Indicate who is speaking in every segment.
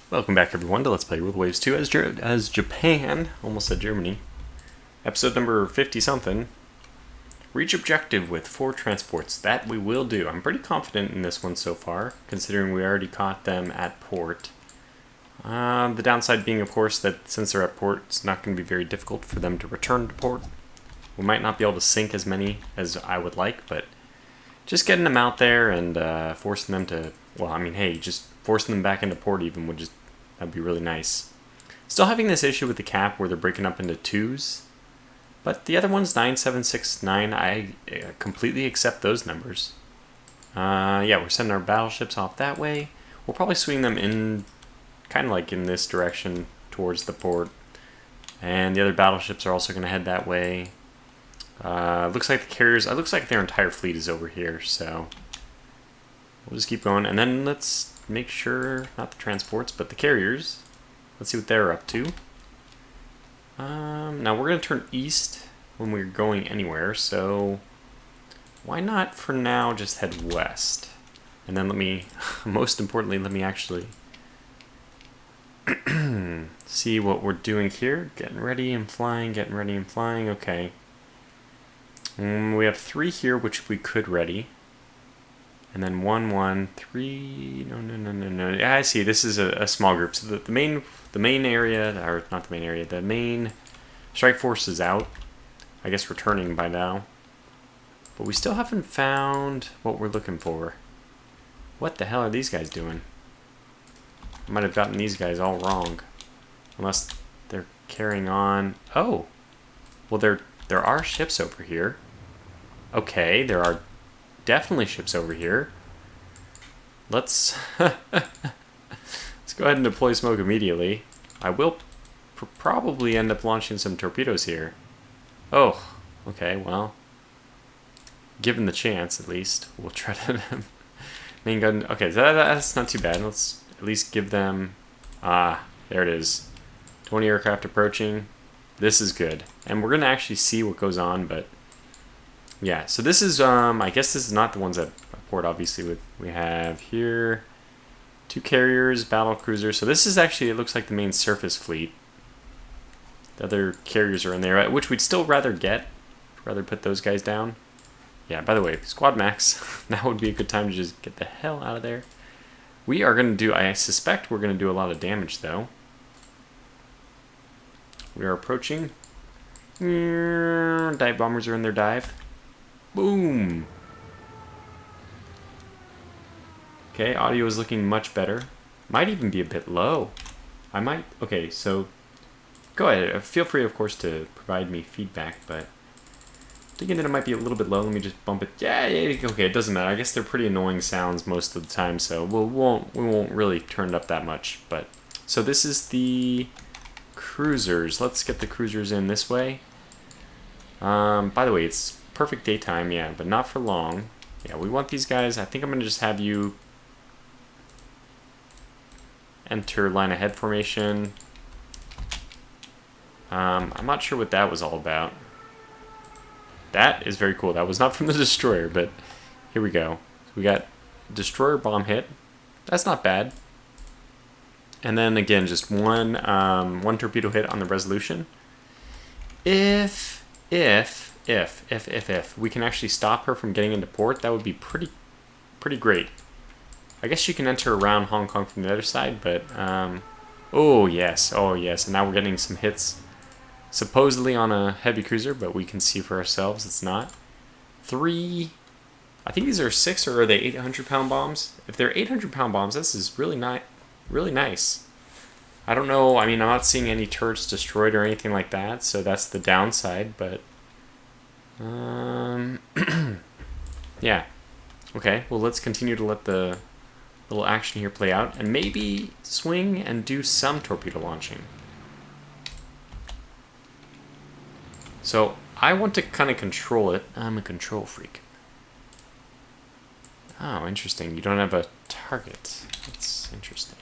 Speaker 1: Welcome back, everyone, to Let's Play Rule Waves 2 as Japan, almost said Germany. Episode number 50-something. Reach objective with 4 transports. That we will do. I'm pretty confident in this one so far, considering we already caught them at port. The downside being, of course, that since they're at port, it's not going to be very difficult for them to return to port. We might not be able to sink as many as I would like, but just getting them out there and forcing them to, well, I mean, hey, just forcing them back into port even would just, that'd be really nice. Still having this issue with the cap where they're breaking up into twos, but the other one's 9, 7, 6, 9. I completely accept those numbers. Yeah, we're sending our battleships off that way. We'll probably swing them in, kind of like in this direction towards the port, and the other battleships are also going to head that way. Looks like the carriers, it looks like their entire fleet is over here, so we'll just keep going, and then let's make sure, not the transports, but the carriers. Let's see what they're up to. Now we're going to turn east when we're going anywhere, so why not for now just head west? And then let me, most importantly, let me actually see what we're doing here. Getting ready and flying, okay. We have 3 here, which we could ready. And then 1, 1, 3. No. Yeah, I see. This is a small group. So the main area, or not the main area, the main strike force is out. I guess returning by now. But we still haven't found what we're looking for. What the hell are these guys doing? I might have gotten these guys all wrong. Unless they're carrying on. Oh! Well, there are ships over here. Okay, there are definitely ships over here. Let's let's go ahead and deploy smoke immediately. I will probably end up launching some torpedoes here. Oh, okay, well, given the chance, at least, we'll try to main gun. Okay, so that's not too bad. Let's at least give them. There it is. 20 aircraft approaching. This is good, and we're gonna actually see what goes on, but. Yeah, so this is, I guess this is not the ones at port, obviously. We have here 2 carriers, battle cruisers. So this is actually, it looks like the main surface fleet. The other carriers are in there, which we'd still rather get. Rather put those guys down. Yeah, by the way, squad max. Now would be a good time to just get the hell out of there. We are going to do, I suspect we're going to do a lot of damage, though. We are approaching. Dive bombers are in their dive. Boom! Okay, audio is looking much better. Might even be a bit low. I might... Okay, so... Go ahead. Feel free, of course, to provide me feedback, but... Thinking that it might be a little bit low, let me just bump it. Yeah, okay, it doesn't matter. I guess they're pretty annoying sounds most of the time, so we won't really turn it up that much. But so this is the cruisers. Let's get the cruisers in this way. By the way, it's perfect daytime, yeah, but not for long. Yeah, we want these guys. I think I'm going to just have you enter line ahead formation. I'm not sure what that was all about. That is very cool. That was not from the destroyer, but here we go. We got destroyer bomb hit. That's not bad. And then again, just one torpedo hit on the resolution. If we can actually stop her from getting into port, that would be pretty great. I guess she can enter around Hong Kong from the other side, but oh yes, and now we're getting some hits supposedly on a heavy cruiser, but we can see for ourselves it's not. 3, I think these are 6, or are they 800-pound bombs? If they're 800-pound bombs, this is really nice. I don't know, I mean, I'm not seeing any turrets destroyed or anything like that, so that's the downside, but yeah. Okay, well, let's continue to let the little action here play out, and maybe swing and do some torpedo launching. So, I want to kind of control it. I'm a control freak. Oh, interesting. You don't have a target. That's interesting.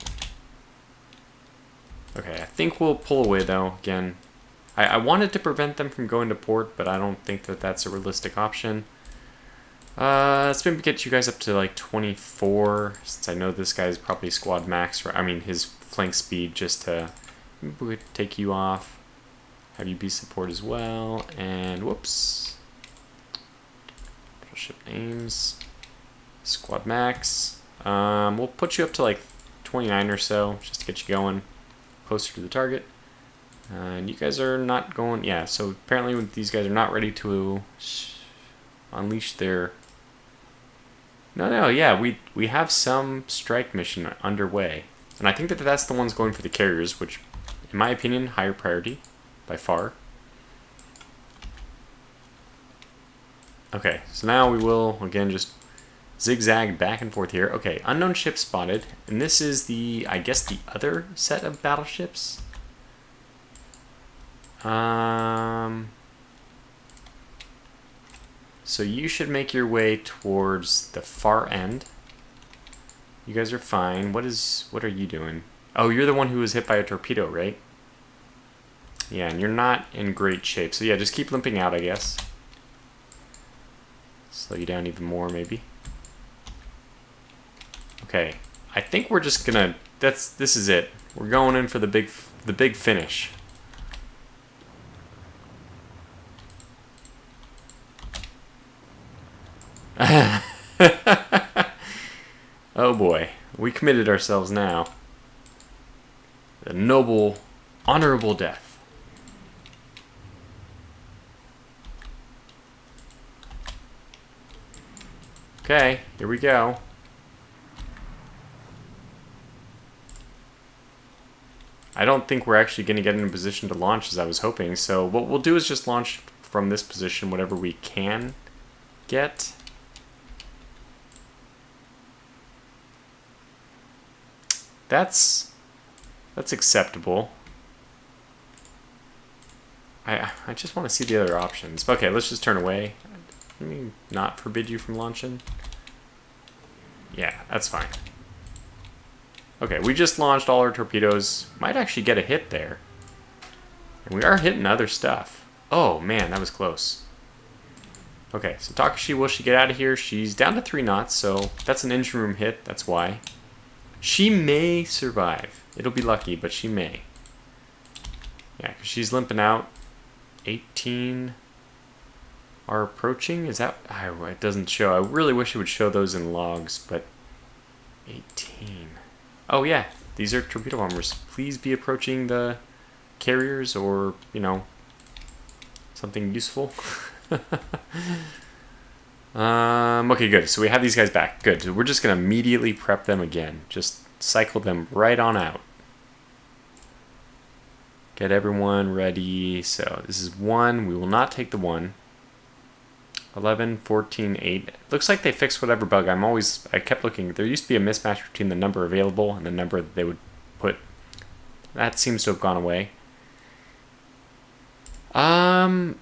Speaker 1: Okay, I think we'll pull away, though. Again, I wanted to prevent them from going to port, but I don't think that that's a realistic option. Let's maybe get you guys up to like 24, since I know this guy's probably squad max, I mean his flank speed, just to maybe we could take you off, have you be support as well, and whoops. Ship names, squad max. We'll put you up to like 29 or so, just to get you going closer to the target. And you guys are not going, yeah, so apparently these guys are not ready to unleash their... No, yeah, we have some strike mission underway. And I think that that's the ones going for the carriers, which, in my opinion, higher priority, by far. Okay, so now we will, again, just zigzag back and forth here. Okay, unknown ship spotted. And this is the, I guess, the other set of battleships. So you should make your way towards the far end. You guys are fine. What are you doing? Oh, you're the one who was hit by a torpedo, right? Yeah, and you're not in great shape. So yeah, just keep limping out, I guess. Slow you down even more, maybe. Okay, I think we're just gonna. This is it. We're going in for the big finish. Oh boy, we committed ourselves now. The noble, honorable death. Okay, here we go. I don't think we're actually going to get in a position to launch as I was hoping, so what we'll do is just launch from this position whatever we can get. That's acceptable. I just want to see the other options. Okay, let's just turn away. Let me not forbid you from launching. Yeah, that's fine. Okay, we just launched all our torpedoes. Might actually get a hit there. And we are hitting other stuff. Oh man, that was close. Okay, so Takashi, will she get out of here? She's down to 3 knots, so that's an engine room hit, that's why. She may survive. It'll be lucky, but she may. Yeah, because she's limping out. 18 are approaching. Is that... it doesn't show. I really wish it would show those in logs, but... 18. Oh, yeah. These are torpedo bombers. Please be approaching the carriers or, you know, something useful. Okay, good. So we have these guys back. Good. So we're just going to immediately prep them again. Just cycle them right on out. Get everyone ready. So this is 1. We will not take the 1. 11, 14, 8. Looks like they fixed whatever bug. I kept looking. There used to be a mismatch between the number available and the number that they would put. That seems to have gone away.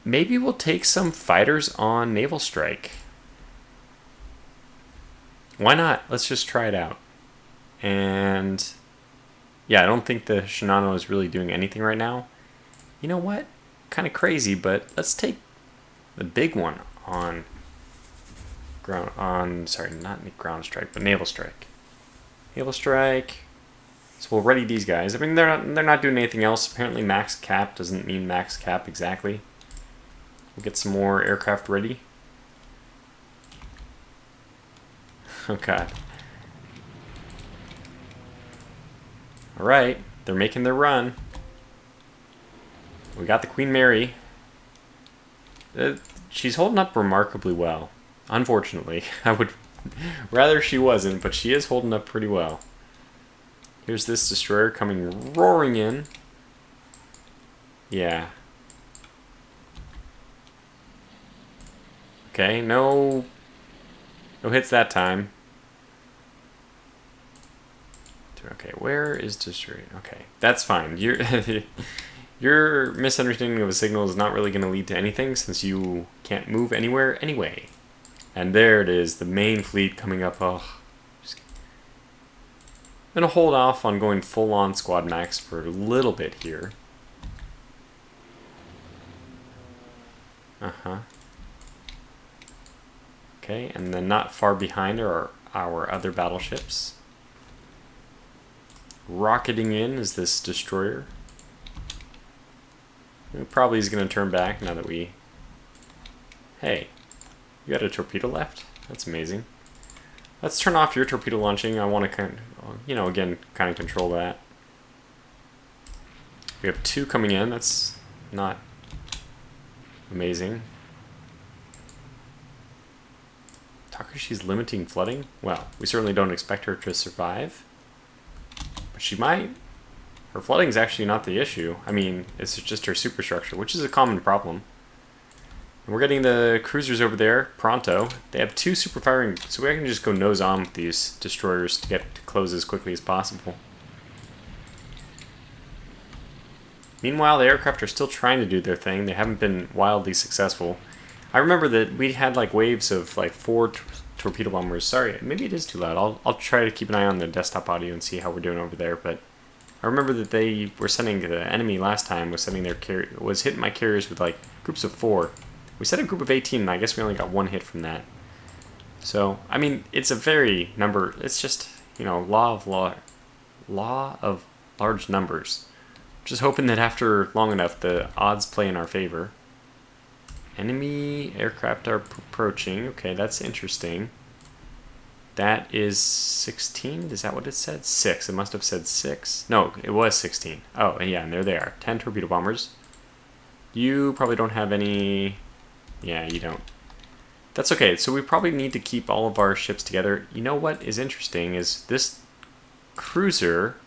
Speaker 1: Maybe we'll take some fighters on naval strike. Why not? Let's just try it out. And yeah, I don't think the Shinano is really doing anything right now. You know what? Kind of crazy, but let's take the big one on sorry, not ground strike, but naval strike. Naval strike. So we'll ready these guys. I mean, they're not doing anything else. Apparently max cap doesn't mean max cap exactly. We'll get some more aircraft ready. Oh god. Alright, they're making their run. We got the Queen Mary. She's holding up remarkably well. Unfortunately. I would rather she wasn't, but she is holding up pretty well. Here's this destroyer coming roaring in. Yeah. Okay, no hits that time. Okay, where is destroyer? Okay, that's fine. Your misunderstanding of a signal is not really going to lead to anything since you can't move anywhere anyway. And there it is, the main fleet coming up. Oh, I'm going to hold off on going full-on squad max for a little bit here. Uh-huh. Okay, and then not far behind are our other battleships. Rocketing in is this destroyer. It probably is going to turn back now that we... Hey, you got a torpedo left? That's amazing. Let's turn off your torpedo launching. I want to kind of, you know, again, kind of control that. We have 2 coming in. That's not amazing. Takashi's limiting flooding? Well, we certainly don't expect her to survive. But she might. Her flooding is actually not the issue. I mean, it's just her superstructure, which is a common problem. And we're getting the cruisers over there pronto. They have 2 super firing, so we can just go nose on with these destroyers to get to close as quickly as possible. Meanwhile, the aircraft are still trying to do their thing. They haven't been wildly successful. I remember that we had like waves of like 4 torpedo bombers. Sorry, maybe it is too loud. I'll try to keep an eye on the desktop audio and see how we're doing over there. But I remember that they were sending, the enemy last time was sending their was hitting my carriers with like groups of 4. We sent a group of 18, and I guess we only got 1 hit from that. So I mean, it's a very number. It's just, you know, law of large numbers. Just hoping that after long enough, the odds play in our favor. Enemy aircraft are approaching. Okay, that's interesting. That is 16. Is that what it said? 6. It must have said 6. No, it was 16. Oh, and yeah, and there they are. 10 torpedo bombers. You probably don't have any... Yeah, you don't. That's okay. So we probably need to keep all of our ships together. You know what is interesting is this cruiser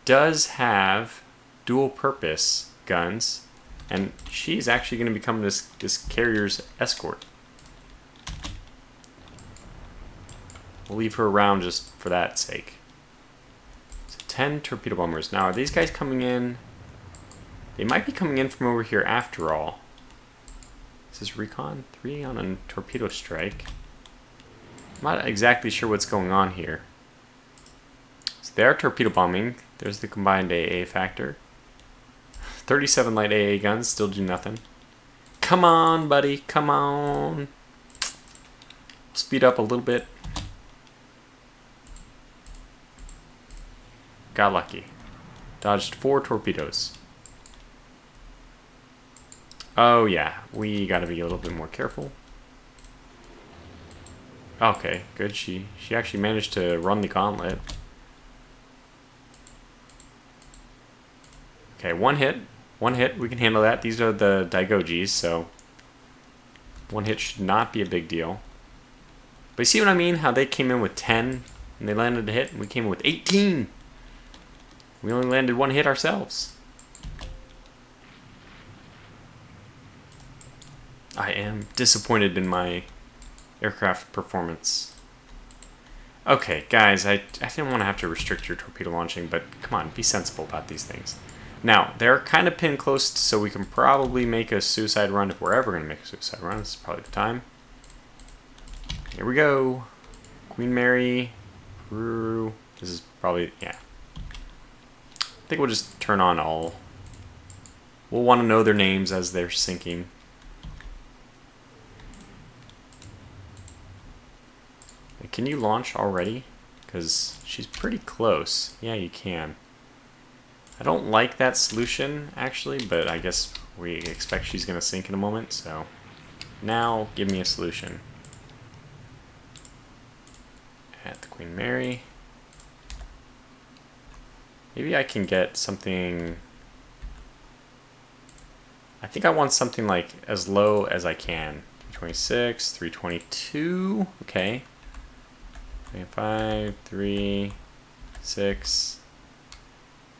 Speaker 1: does have dual purpose guns, and she's actually going to become this carrier's escort. We'll leave her around just for that sake. So 10 torpedo bombers. Now, are these guys coming in? They might be coming in from over here after all. This is recon 3 on a torpedo strike. I'm not exactly sure what's going on here. So they are torpedo bombing. There's the combined AA factor. 37 light AA guns still do nothing. Come on, buddy. Come on. Speed up a little bit. Got lucky. Dodged 4 torpedoes. Oh yeah, we gotta be a little bit more careful. Okay, good. She actually managed to run the gauntlet. Okay, 1 hit. 1 hit, we can handle that. These are the Daigojis, so 1 hit should not be a big deal. But you see what I mean? How they came in with 10 and they landed a hit, and we came in with 18. We only landed 1 hit ourselves. I am disappointed in my aircraft performance. Okay, guys, I didn't want to have to restrict your torpedo launching, but come on, be sensible about these things. Now, they're kind of pinned close, so we can probably make a suicide run if we're ever going to make a suicide run. This is probably the time. Here we go. Queen Mary. Peru. This is probably, yeah. I think we'll just turn on all. We'll want to know their names as they're sinking. Can you launch already? Because she's pretty close. Yeah, you can. I don't like that solution, actually, but I guess we expect she's going to sink in a moment, so now give me a solution. At the Queen Mary. Maybe I can get something... I think I want something like as low as I can. 326, 322, okay. 5, 3, 6.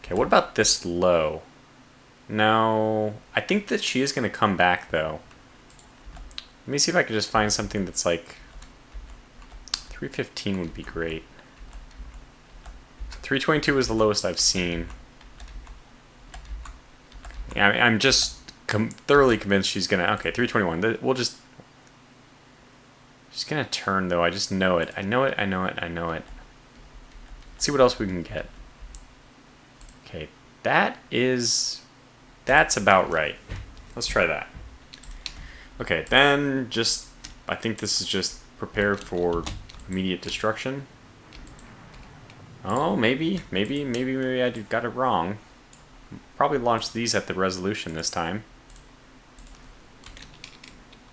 Speaker 1: Okay, what about this low? No, I think that she is going to come back, though. Let me see if I can just find something that's like 315 would be great. 322 is the lowest I've seen. Yeah, I'm just thoroughly convinced she's going to... Okay, 321. We'll just... She's going to turn, though. I just know it. I know it, I know it, I know it. Let's see what else we can get. Okay, that's about right. Let's try that. Okay, then just, I think this is just prepare for immediate destruction. Oh, maybe I got it wrong. Probably launch these at the resolution this time.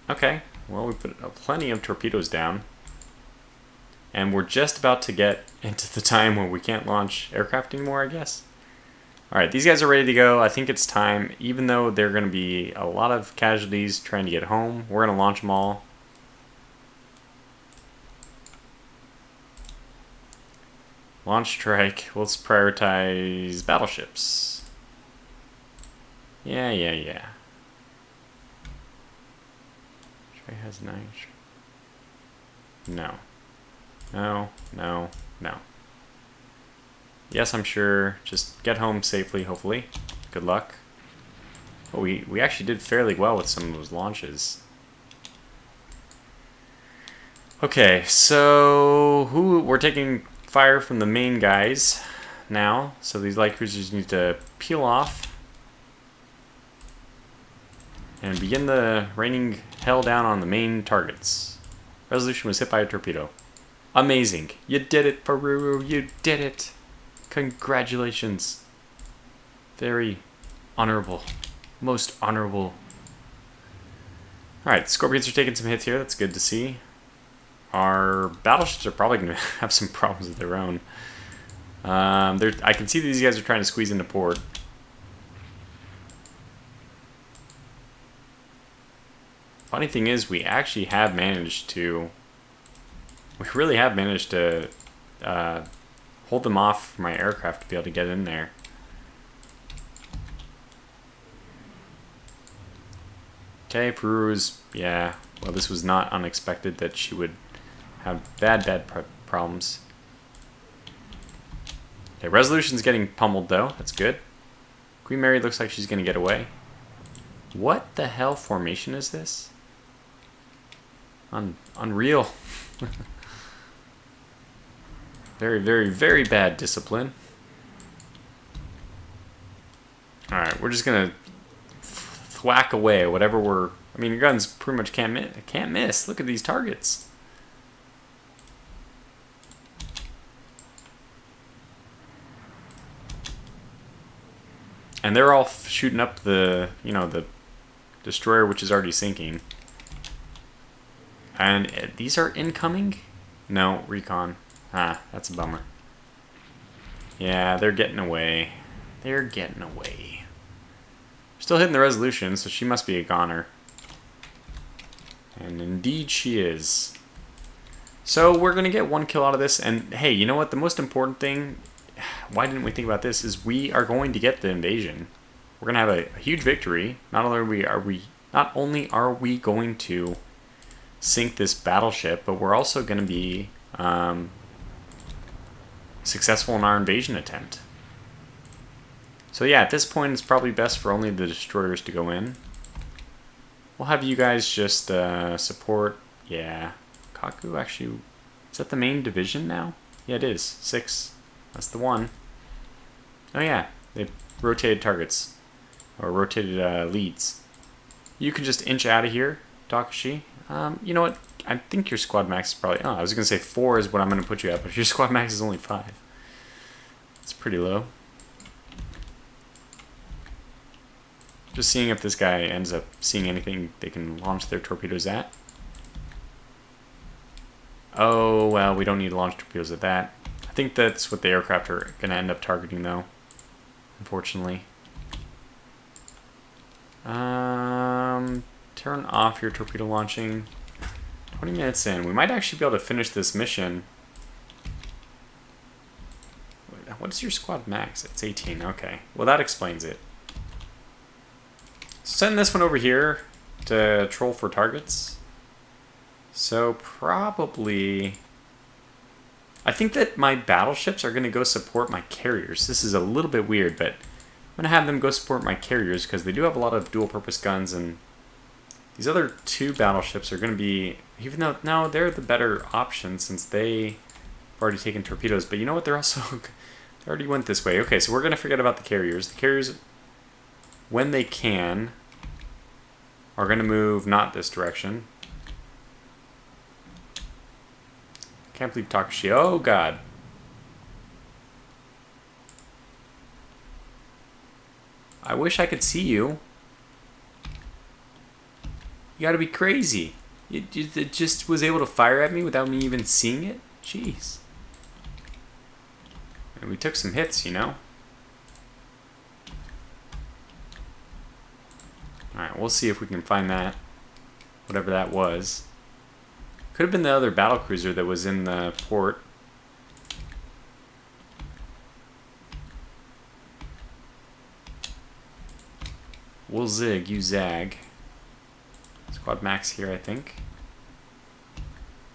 Speaker 1: Okay, well, we put plenty of torpedoes down. And we're just about to get into the time where we can't launch aircraft anymore, I guess. Alright, these guys are ready to go. I think it's time, even though there are going to be a lot of casualties trying to get home, we're going to launch them all. Launch strike. Let's prioritize battleships. Yeah. Strike has 9. No. Yes, I'm sure. Just get home safely, hopefully. Good luck. Oh, we actually did fairly well with some of those launches. Okay, so we're taking fire from the main guys now. So these light cruisers need to peel off and begin the raining hell down on the main targets. Resolution was hit by a torpedo. Amazing. You did it, Peru. You did it. Congratulations. Very honorable. Most honorable. Alright, Scorpions are taking some hits here. That's good to see. Our battleships are probably going to have some problems of their own. I can see that these guys are trying to squeeze into port. Funny thing is, we actually have managed to... We really have managed to hold them off for my aircraft to be able to get in there. Okay, Peru's... Yeah, well, this was not unexpected that she would have bad problems. Okay, Resolution's getting pummeled, though. That's good. Queen Mary looks like she's going to get away. What the hell formation is this? Unreal. Very bad discipline. Alright, we're just gonna thwack away whatever we're... I mean, your guns pretty much can't miss. Look at these targets. And they're all shooting up the, you know, the destroyer, which is already sinking. And these are incoming? No, recon. Ah, that's a bummer. Yeah, they're getting away. They're getting away. Still hitting the Resolution, so she must be a goner. And indeed she is. So we're going to get 1 kill out of this. And hey, you know what? The most important thing, why didn't we think about this, is we are going to get the invasion. We're going to have a huge victory. Not only are we going to sink this battleship, but we're also going to be successful in our invasion attempt. So yeah, at this point it's probably best for only the destroyers to go in. We'll have you guys just support. Yeah, Kaku actually, is that the main division now? Yeah, it is. 6. That's the one. Oh yeah, they rotated targets or rotated leads. You can just inch out of here, Takashi. You know what? I think your squad max is probably... Oh, I was going to say 4 is what I'm going to put you at, but your squad max is only 5. It's pretty low. Just seeing if this guy ends up seeing anything they can launch their torpedoes at. Oh, well, we don't need to launch torpedoes at that. I think that's what the aircraft are going to end up targeting, though. Unfortunately. Turn off your torpedo launching. 20 minutes in. We might actually be able to finish this mission. What is your squad max? It's 18. Okay. Well, that explains it. Send this one over here to troll for targets. So probably... I think that my battleships are going to go support my carriers. This is a little bit weird, but I'm going to have them go support my carriers because they do have a lot of dual-purpose guns, and these other 2 battleships are going to be... Even though, no, they're the better option since they've already taken torpedoes. But you know what? They're also... They already went this way. Okay, so we're going to forget about the carriers. The carriers, when they can... are going to move not this direction. Can't believe Takashi. Oh, God. I wish I could see you. You gotta be crazy. It just was able to fire at me without me even seeing it? Jeez. And we took some hits, you know? Alright, we'll see if we can find that. Whatever that was. Could have been the other battlecruiser that was in the port. We'll zig, you zag. Squad max here, I think.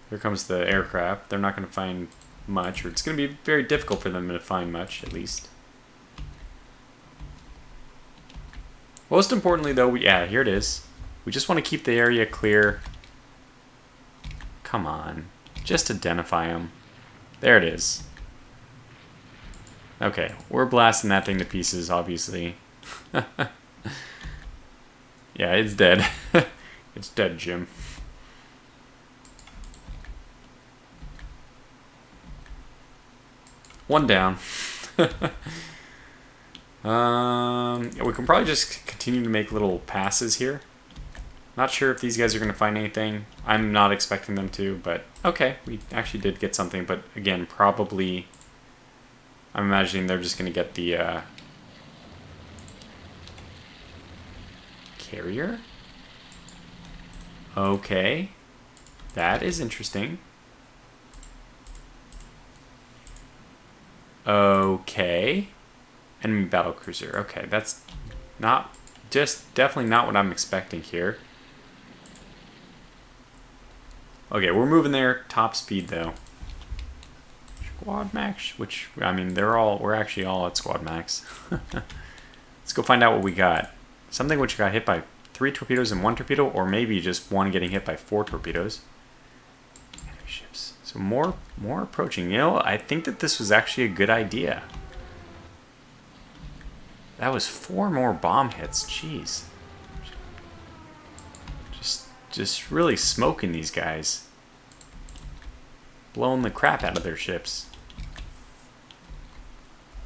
Speaker 1: Here comes the aircraft. They're not going to find much, or it's going to be very difficult for them to find much, at least. Most importantly, though, yeah, here it is. We just want to keep the area clear. Come on. Just identify them. There it is. Okay, we're blasting that thing to pieces, obviously. Yeah, it's dead. It's dead, Jim. One down. Yeah, we can probably just continue to make little passes here. Not sure if these guys are going to find anything. I'm not expecting them to, but okay. We actually did get something, but again, probably... I'm imagining they're just going to get the... carrier? Okay. That is interesting. Okay. Enemy battlecruiser. Okay, that's not... just definitely not what I'm expecting here. Okay, we're moving there top speed though. Squad max, which, I mean, we're actually all at squad max. Let's go find out what we got. Something which got hit by 3 torpedoes and 1 torpedo, or maybe just one getting hit by 4 torpedoes. Enemy ships. So more approaching. You know, I think that this was actually a good idea. That was 4 more bomb hits. Jeez. Just really smoking these guys. Blowing the crap out of their ships.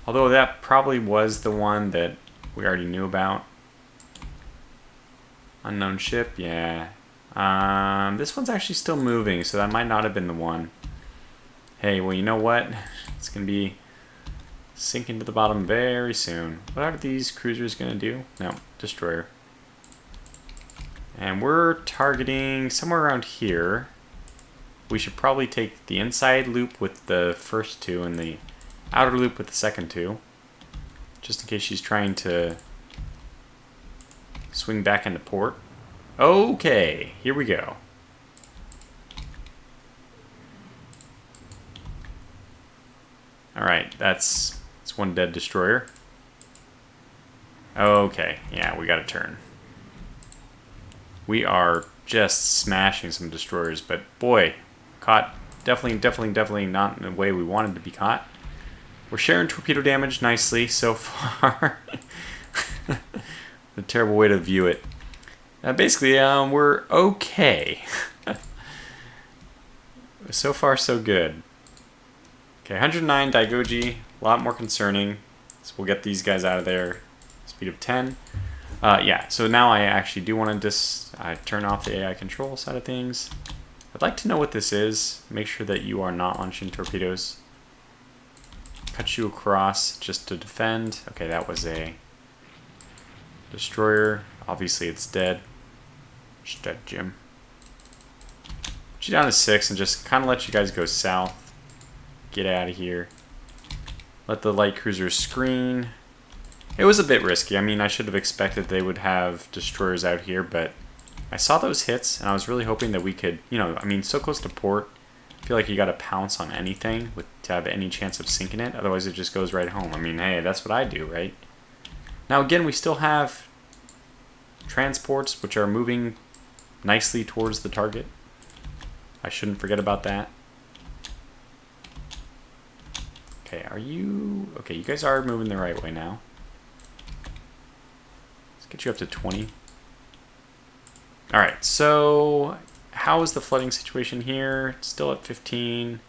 Speaker 1: Although that probably was the one that we already knew about. Unknown ship, yeah. This one's actually still moving, so that might not have been the one. Hey, well, you know what? It's going to be sinking to the bottom very soon. What are these cruisers going to do? No, destroyer. And we're targeting somewhere around here. We should probably take the inside loop with the first 2 and the outer loop with the second 2. Just in case she's trying to swing back into port. Okay, here we go. Alright, that's one dead destroyer. Okay, yeah, we got a turn. We are just smashing some destroyers, but boy, caught definitely not in the way we wanted to be caught. We're sharing torpedo damage nicely so far. A terrible way to view it. Basically, we're okay. So far, so good. Okay, 109 Daigoji, a lot more concerning. So we'll get these guys out of there. Speed of 10. Yeah, so now I actually do want to turn off the AI control side of things. I'd like to know what this is. Make sure that you are not launching torpedoes. Cut you across just to defend. Okay, that was a destroyer. Obviously, it's dead. It's dead, Jim. Put you down to 6 and just kind of let you guys go south. Get out of here. Let the light cruisers screen. It was a bit risky. I mean, I should have expected they would have destroyers out here, but I saw those hits, and I was really hoping that we could, you know, I mean, so close to port. I feel like you got to pounce on anything to have any chance of sinking it. Otherwise, it just goes right home. I mean, hey, that's what I do, right? Now, again, we still have transports, which are moving nicely towards the target. I shouldn't forget about that. Okay, are you... Okay, you guys are moving the right way now. Let's get you up to 20. Alright, so how is the flooding situation here? It's still at 15.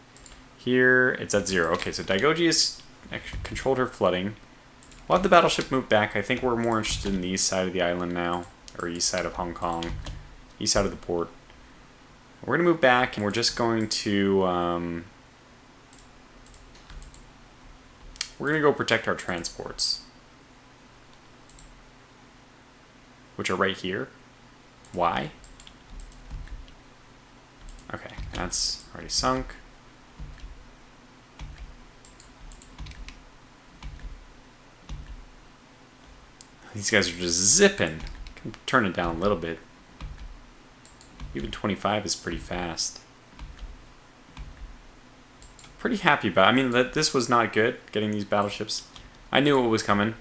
Speaker 1: Here, it's at 0. Okay, so Daigoji has actually controlled her flooding. We'll have the battleship move back. I think we're more interested in the east side of the island now, or east side of Hong Kong, east side of the port. We're going to move back, and we're just going to... we're going to go protect our transports, which are right here. Why? Okay, that's already sunk. These guys are just zipping. Can turn it down a little bit. Even 25 is pretty fast. Pretty happy about it. I mean, this was not good, getting these battleships. I knew it was coming.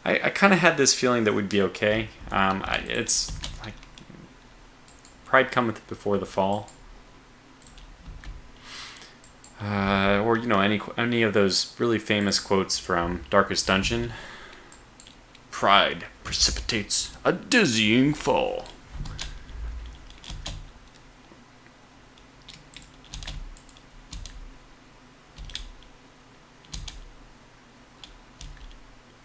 Speaker 1: I kind of had this feeling that we'd be okay. It's like pride cometh before the fall. Or, you know, any of those really famous quotes from Darkest Dungeon. Pride precipitates a dizzying fall.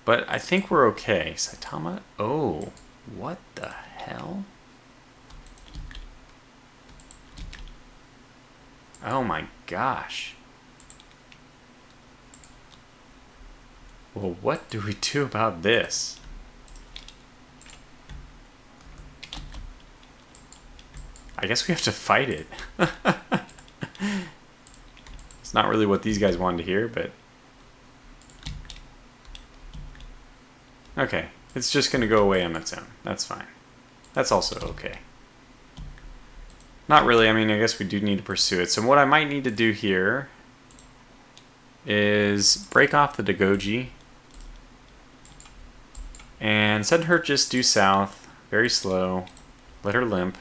Speaker 1: But I think we're okay. Saitama? Oh, what the hell? Oh my gosh. Well, what do we do about this? I guess we have to fight it. It's not really what these guys wanted to hear, but... Okay, it's just going to go away on its own. That's fine. That's also okay. Not really, I mean, I guess we do need to pursue it. So what I might need to do here is break off the Daigoji and send her just due south, very slow, let her limp.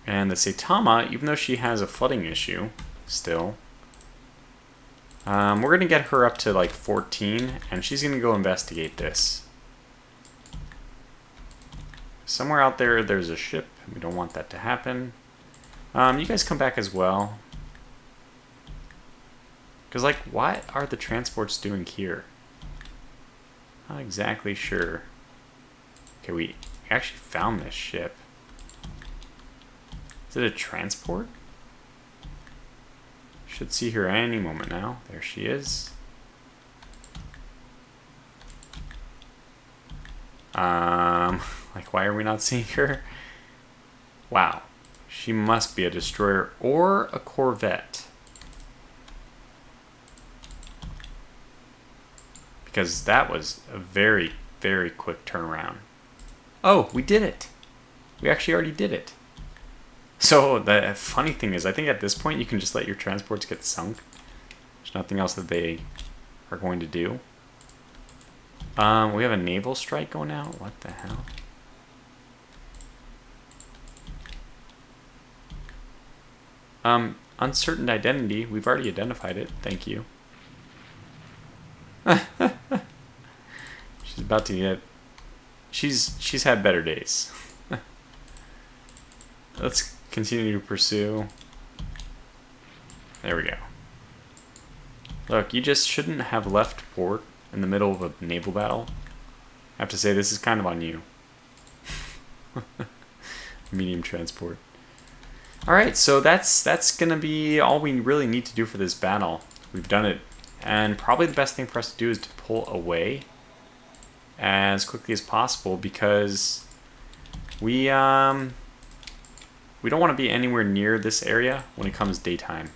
Speaker 1: And the Saitama, even though she has a flooding issue still, we're going to get her up to like 14, and she's going to go investigate this. Somewhere out there, there's a ship. We don't want that to happen. You guys come back as well. Because, like, what are the transports doing here? Not exactly sure. Okay, we actually found this ship. Is it a transport? Should see her any moment now. There she is. Like, why are we not seeing her? Wow. She must be a destroyer or a corvette. Because that was a very, very quick turnaround. Oh, we did it. We actually already did it. So the funny thing is, I think at this point you can just let your transports get sunk. There's nothing else that they are going to do. We have a naval strike going out. What the hell? Uncertain identity. We've already identified it. Thank you. She's about to get... She's had better days. Let's continue to pursue. There we go. Look, you just shouldn't have left port in the middle of a naval battle. I have to say, this is kind of on you. Medium transport. Alright, so that's gonna be all we really need to do for this battle. We've done it. And probably the best thing for us to do is to pull away as quickly as possible, because we don't want to be anywhere near this area when it comes daytime.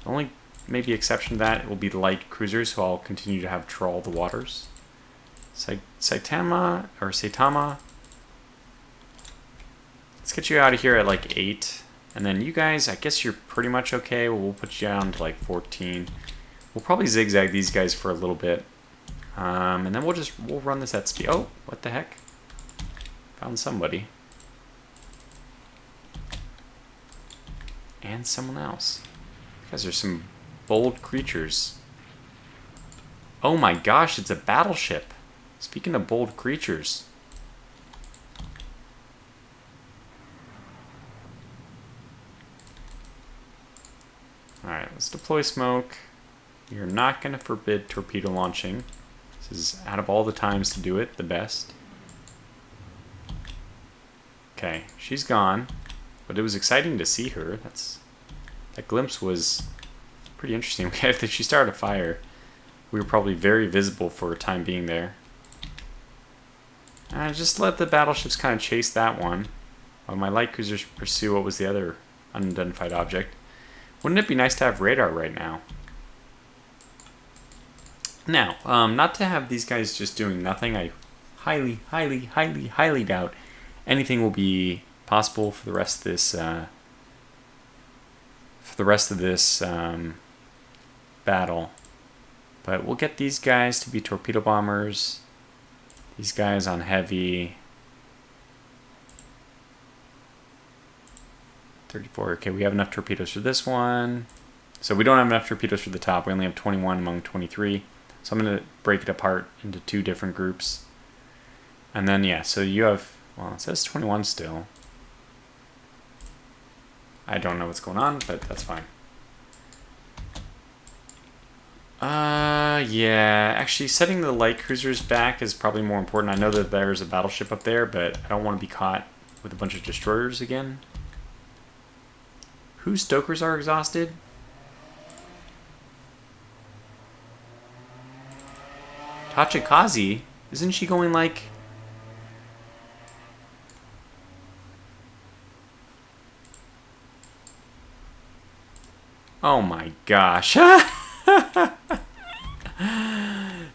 Speaker 1: The only maybe exception to that will be the light cruisers, so I'll continue to have trawl the waters. Saitama, let's get you out of here at like 8. And then you guys, I guess you're pretty much okay. We'll put you down to like 14. We'll probably zigzag these guys for a little bit. And then we'll run this at speed. Oh, what the heck? Found somebody. And someone else. You guys are some bold creatures. Oh my gosh, it's a battleship. Speaking of bold creatures. Alright, let's deploy smoke. You're not going to forbid torpedo launching. This is, out of all the times to do it, the best. Okay, she's gone. But it was exciting to see her. That glimpse was pretty interesting. After she started a fire, we were probably very visible for a time being there. Just let the battleships kind of chase that one, while my light cruisers pursue what was the other unidentified object. Wouldn't it be nice to have radar right now? Now, not to have these guys just doing nothing. I highly, highly, highly, highly doubt anything will be possible for the rest of this battle. But we'll get these guys to be torpedo bombers. These guys on heavy. 34. Okay, we have enough torpedoes for this one. So we don't have enough torpedoes for the top. We only have 21 among 23. So I'm going to break it apart into 2 different groups. And then, yeah, so you have, well, it says 21 still. I don't know what's going on, but that's fine. Yeah, actually setting the light cruisers back is probably more important. I know that there's a battleship up there, but I don't want to be caught with a bunch of destroyers again. Whose stokers are exhausted? Tachikaze? Isn't she going like... Oh my gosh.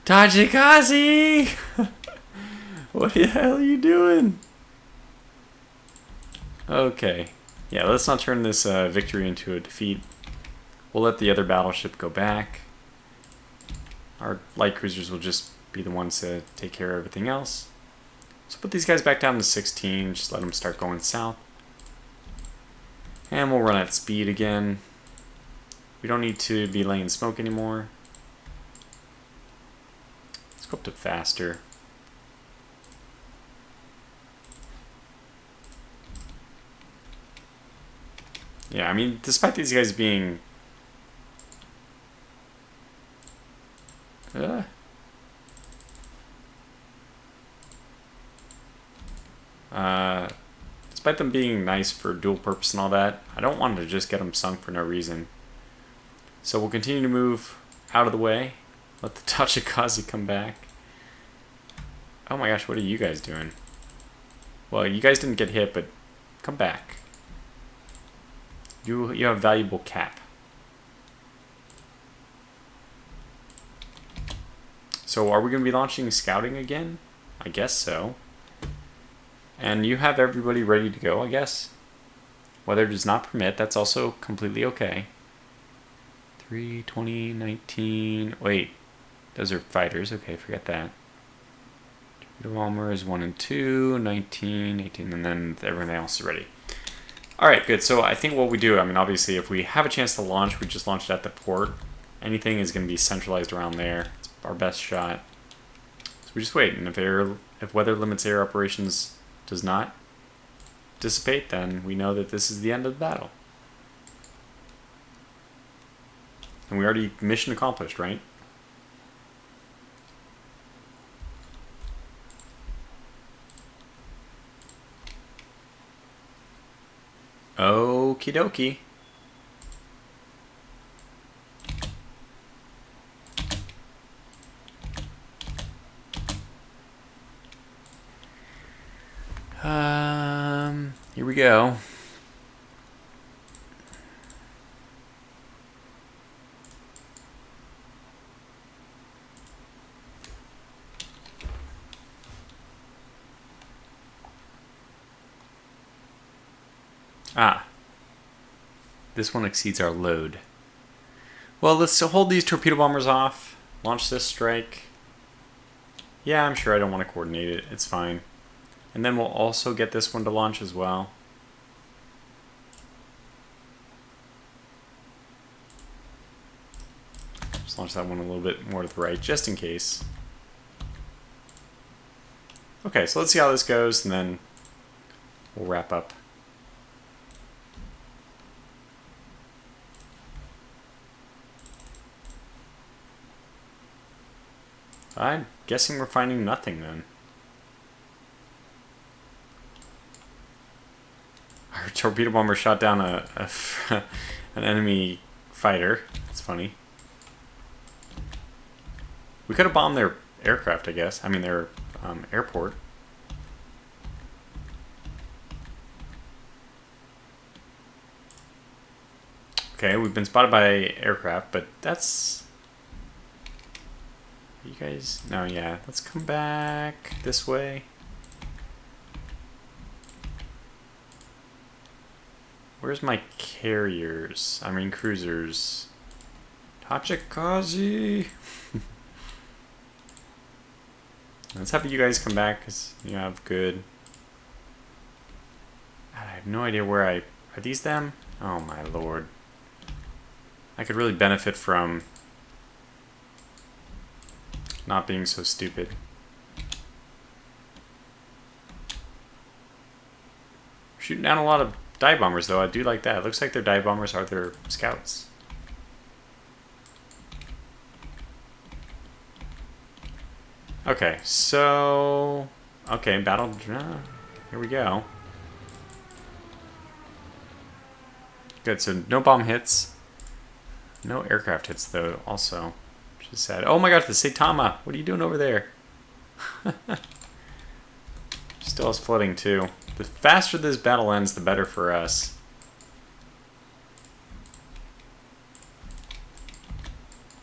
Speaker 1: Tachikaze! What the hell are you doing? Okay. Yeah, let's not turn this victory into a defeat. We'll let the other battleship go back. Our light cruisers will just be the ones to take care of everything else. So put these guys back down to 16. Just let them start going south. And we'll run at speed again. We don't need to be laying smoke anymore. Let's go up to faster. Yeah, I mean, despite these guys being... despite them being nice for dual purpose and all that, I don't want to just get them sunk for no reason. So we'll continue to move out of the way. Let the Tachikaze come back. Oh my gosh, what are you guys doing? Well, you guys didn't get hit, but come back. You have valuable cap. So are we going to be launching scouting again? I guess so. And you have everybody ready to go, I guess. Weather does not permit. That's also completely okay. 3, 20, 19... Wait. Those are fighters. Okay, forget that. The bomber is 1 and 2, 19, 18, and then everything else is ready. Alright, good. So I think what we do, I mean, obviously, if we have a chance to launch, we just launch it at the port. Anything is going to be centralized around there. It's our best shot. So we just wait, and if weather limits air operations does not dissipate, then we know that this is the end of the battle. And we already mission accomplished, right? Okie dokie. Here we go. This one exceeds our load. Well, let's hold these torpedo bombers off. Launch this strike. Yeah, I'm sure I don't want to coordinate it. It's fine. And then we'll also get this one to launch as well. Just launch that one a little bit more to the right, just in case. Okay, so let's see how this goes, and then we'll wrap up. I'm guessing we're finding nothing then. Our torpedo bomber shot down an enemy fighter. That's funny. We could have bombed their aircraft, I guess. I mean, their airport. Okay, we've been spotted by aircraft, but that's... You guys... No, yeah. Let's come back this way. Where's my carriers? I mean, cruisers. Tachikaze! Let's have you guys come back, because you have good... I have no idea where I... Are these them? Oh my lord. I could really benefit from not being so stupid. Shooting down a lot of dive bombers, though. I do like that. It looks like their dive bombers are their scouts. Okay, so... Okay, battle... here we go. Good, so no bomb hits. No aircraft hits, though, also. Which is sad. Oh my gosh, the Saitama! What are you doing over there? Still has flooding, too. The faster this battle ends, the better for us.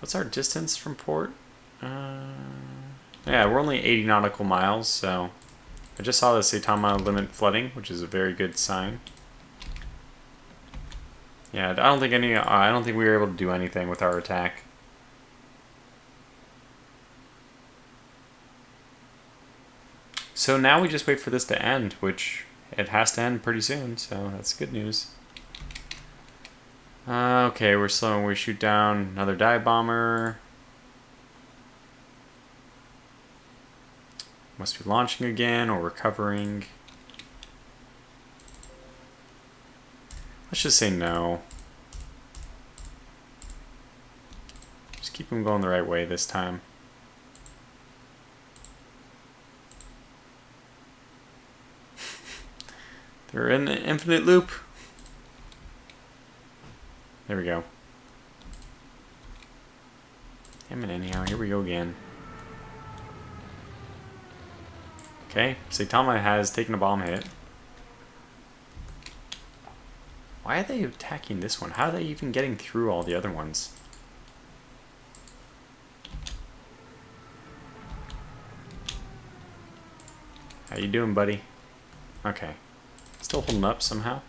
Speaker 1: What's our distance from port? Yeah, we're only 80 nautical miles, so... I just saw the Saitama limit flooding, which is a very good sign. Yeah, I don't think we were able to do anything with our attack. So now we just wait for this to end, which it has to end pretty soon, so that's good news. Okay, we're slow. We shoot down another dive bomber. Must be launching again or recovering. Let's just say no. Just keep them going the right way this time. They're in the infinite loop. There we go. Damn it, anyhow. Here we go again. Okay, Saitama has taken a bomb hit. Why are they attacking this one? How are they even getting through all the other ones? How you doing, buddy? Okay. Still holding up somehow.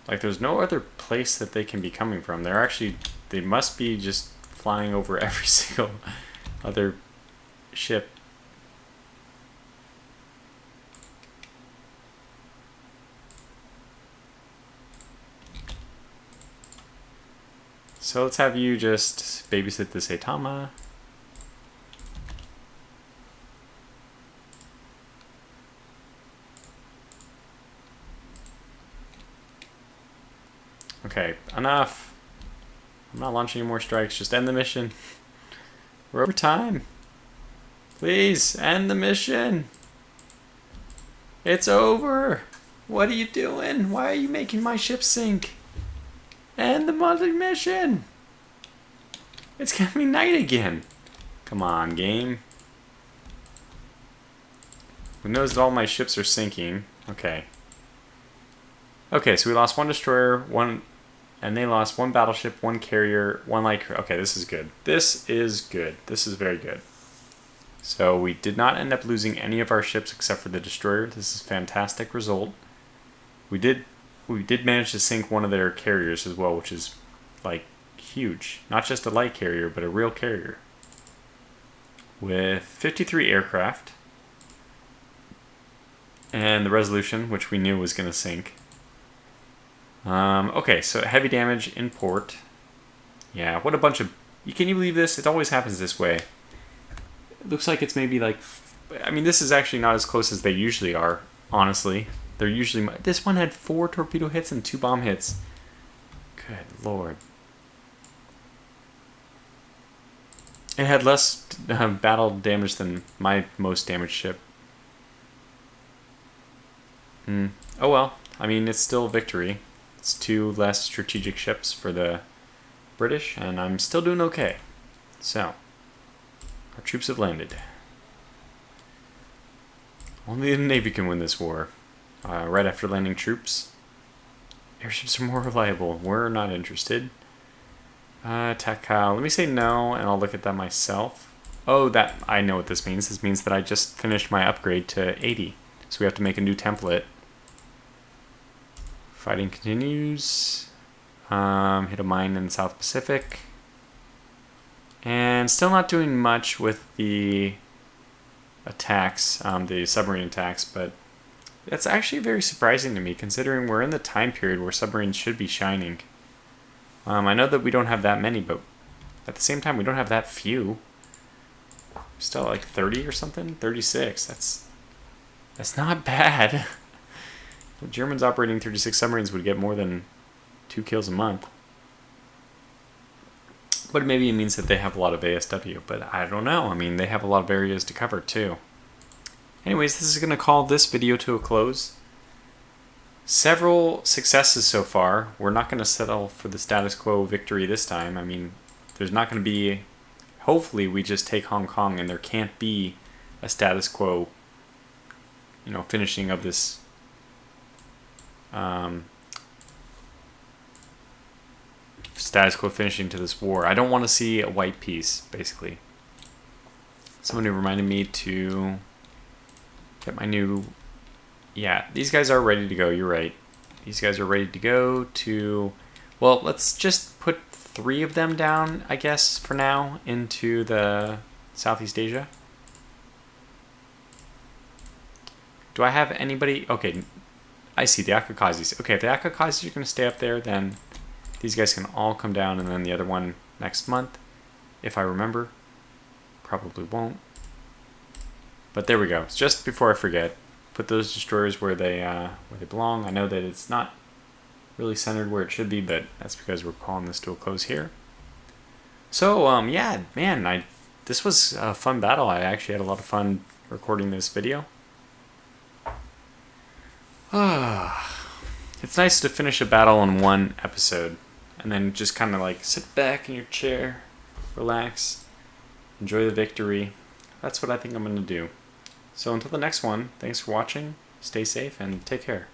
Speaker 1: Like, there's no other place that they can be coming from. They must be just flying over every single other ship. So let's have you just babysit the Saitama. Okay, enough. I'm not launching any more strikes. Just end the mission. We're over time. Please, end the mission. It's over. What are you doing? Why are you making my ship sink? End the monthly mission. It's gonna be night again. Come on, game. Who knows that all my ships are sinking? Okay. Okay, so we lost one destroyer, and they lost one battleship, one carrier, one light. Okay, this is good. This is good. This is very good. So we did not end up losing any of our ships except for the destroyer. This is a fantastic result. We did manage to sink one of their carriers as well, which is like huge. Not just a light carrier, but a real carrier. With 53 aircraft. And the Resolution, which we knew was going to sink. Okay, so heavy damage in port. Yeah, what a bunch of... Can you believe this? It always happens this way. It looks like it's maybe like... I mean, this is actually not as close as they usually are, honestly. They're usually... This one had 4 torpedo hits and 2 bomb hits. Good lord. It had less battle damage than my most damaged ship. Oh well. I mean, it's still a victory. It's 2 less strategic ships for the British, and I'm still doing okay. So, our troops have landed. Only the Navy can win this war. Right after landing troops. Airships are more reliable. We're not interested. Tactile. Let me say no, and I'll look at that myself. Oh, that I know what this means. This means that I just finished my upgrade to 80. So we have to make a new template. Fighting continues. Hit a mine in the South Pacific. And still not doing much with the attacks, the submarine attacks, but that's actually very surprising to me, considering we're in the time period where submarines should be shining. I know that we don't have that many, but at the same time, we don't have that few. Still like 30 or something? 36. That's not bad. The Germans operating 36 submarines would get more than 2 kills a month. But maybe it means that they have a lot of ASW, but I don't know. I mean, they have a lot of areas to cover too. Anyways, this is going to call this video to a close. Several successes so far. We're not going to settle for the status quo victory this time. I mean, there's not going to be... Hopefully we just take Hong Kong and there can't be a status quo, finishing of this status quo finishing to this war. I don't want to see a white peace, basically. Somebody reminded me to get my new... Yeah, these guys are ready to go. You're right. These guys are ready to go to... Well, let's just put 3 of them down, I guess, for now, into the Southeast Asia. Do I have anybody... Okay, I see the Akakazis. Okay, if the Akakazis are going to stay up there, then these guys can all come down, and then the other one next month, if I remember. Probably won't. But there we go. Just before I forget, put those destroyers where they belong. I know that it's not really centered where it should be, but that's because we're calling this to a close here. So, yeah, man, this was a fun battle. I actually had a lot of fun recording this video. It's nice to finish a battle in one episode, and then just kind of like sit back in your chair, relax, enjoy the victory. That's what I think I'm going to do. So until the next one, thanks for watching, stay safe, and take care.